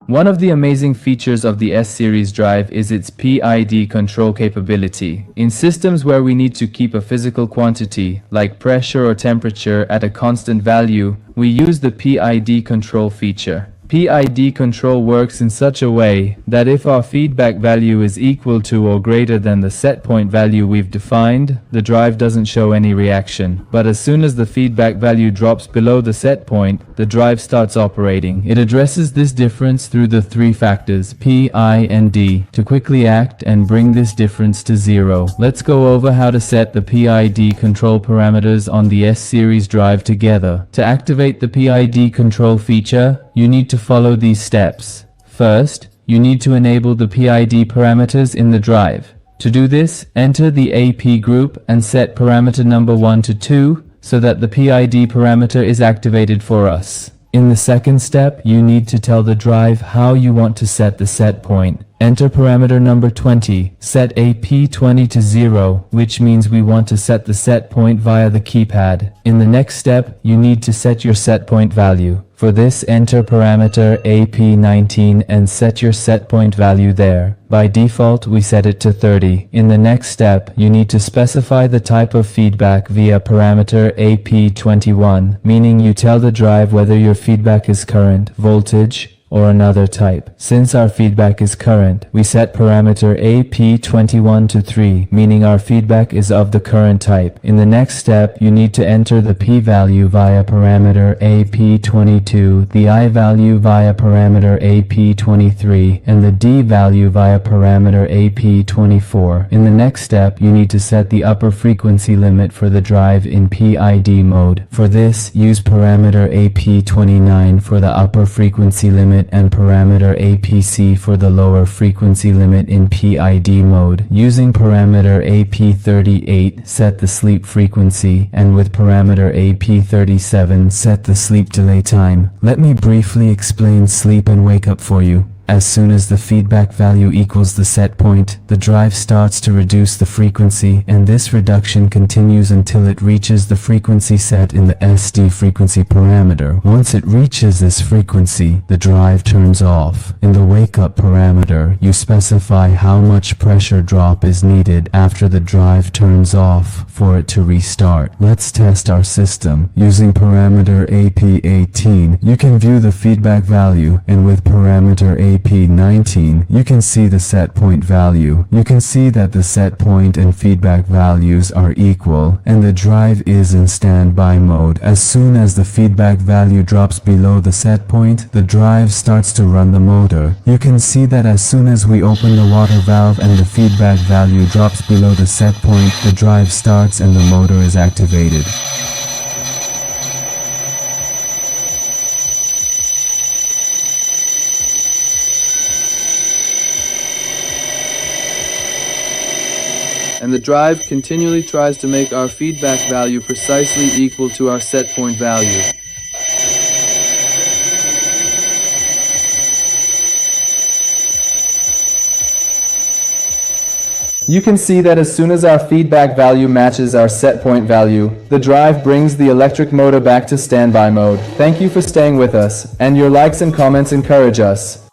One of the amazing features of the S-Series drive is its PID control capability. In systems where we need to keep a physical quantity, like pressure or temperature, at a constant value, we use the PID control feature. PID control works in such a way that if our feedback value is equal to or greater than the set point value we've defined, the drive doesn't show any reaction. But as soon as the feedback value drops below the set point, the drive starts operating. It addresses this difference through the three factors P, I, and D to quickly act and bring this difference to zero. Let's go over how to set the PID control parameters on the S-Series drive together. To activate the PID control feature, you need to follow these steps. First, you need to enable the PID parameters in the drive. To do this, enter the AP group and set parameter number 1 to 2 so that the PID parameter is activated for us. In the second step, you need to tell the drive how you want to set the set point. Enter parameter number 20, set AP20 to 0, which means we want to set the set point via the keypad. In the next step, you need to set your set point value. For this, enter parameter AP19 and set your set point value there. By default, we set it to 30. In the next step, you need to specify the type of feedback via parameter AP21, meaning you tell the drive whether your feedback is current, voltage, or another type. Since our feedback is current, we set parameter AP21 to 3, meaning our feedback is of the current type. In the next step, you need to enter the P value via parameter AP22, the I value via parameter AP23, and the D value via parameter AP24. In the next step, you need to set the upper frequency limit for the drive in PID mode. For this, use parameter AP29 for the upper frequency limit and parameter APC for the lower frequency limit in PID mode. Using parameter AP38, set the sleep frequency, and with parameter AP37, set the sleep delay time. Let me briefly explain sleep and wake up for you. As soon as the feedback value equals the set point, the drive starts to reduce the frequency, and this reduction continues until it reaches the frequency set in the SD frequency parameter. Once it reaches this frequency, the drive turns off. In the wake up parameter, you specify how much pressure drop is needed after the drive turns off for it to restart. Let's test our system. Using parameter AP18, you can view the feedback value, and with parameter AP19, you can see the set point value. You can see that the set point and feedback values are equal, and the drive is in standby mode. As soon as the feedback value drops below the set point, the drive starts to run the motor. You can see that as soon as we open the water valve and the feedback value drops below the set point, the drive starts and the motor is activated. And the drive continually tries to make our feedback value precisely equal to our set point value. You can see that as soon as our feedback value matches our set point value, the drive brings the electric motor back to standby mode. Thank you for staying with us, and your likes and comments encourage us.